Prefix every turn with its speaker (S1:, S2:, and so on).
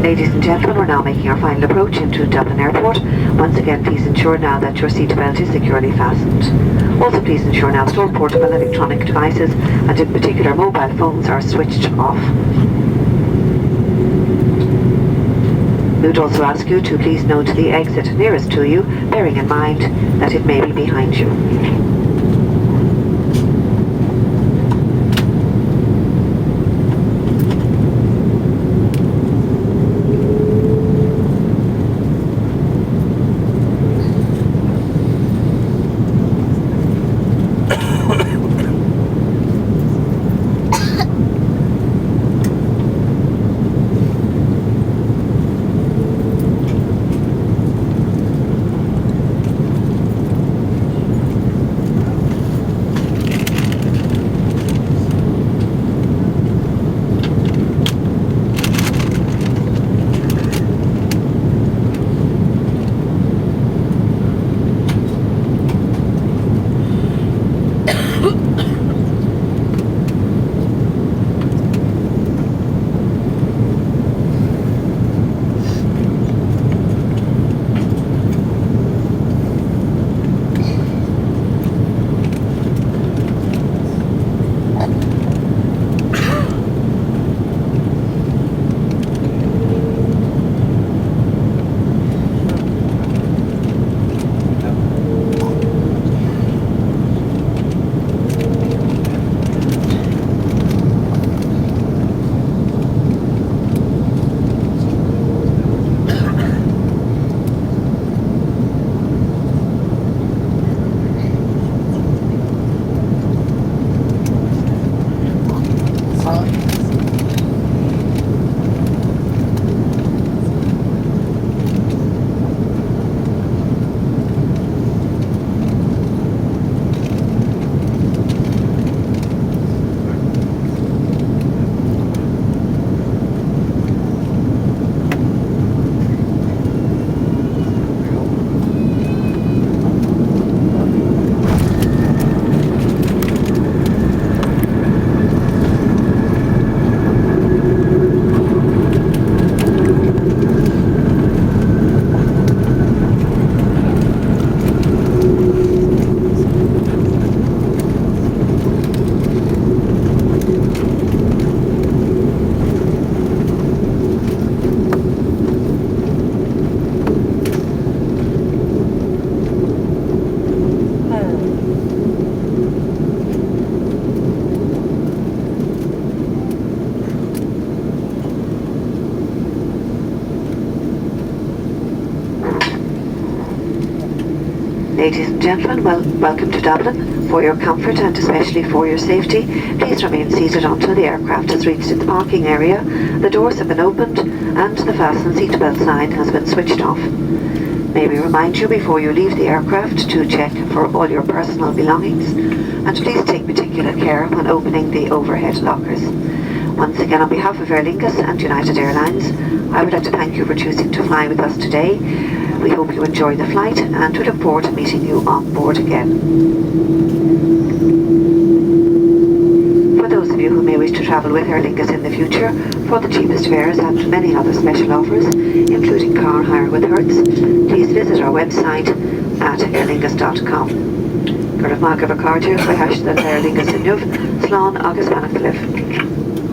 S1: Ladies and gentlemen, we're now making our final approach into Dublin Airport. Once again, please ensure now that your seatbelt is securely fastened. Also, please ensure now that all portable electronic devices, and in particular mobile phones, are switched off. We would also ask you to please note the exit nearest to you, bearing in mind that it may be behind you. Ladies and gentlemen, welcome to Dublin. For your comfort and especially for your safety, please remain seated until the aircraft has reached its parking area, the doors have been opened, and the fasten seatbelt sign has been switched off. May we remind you before you leave the aircraft to check for all your personal belongings, and please take particular care when opening the overhead lockers. Once again, on behalf of Aer Lingus and United Airlines, I would like to thank you for choosing to fly with us today. We hope you enjoy the flight and we look forward to meeting you on board again. For those of you who may wish to travel with Aer Lingus in the future, for the cheapest fares and many other special offers, including car hire with Hertz, please visit our website at airlingus.com. Gurach Magh Cardiff by Hash the Aer Lingus in Nuv, Slán agus Manach Cliff.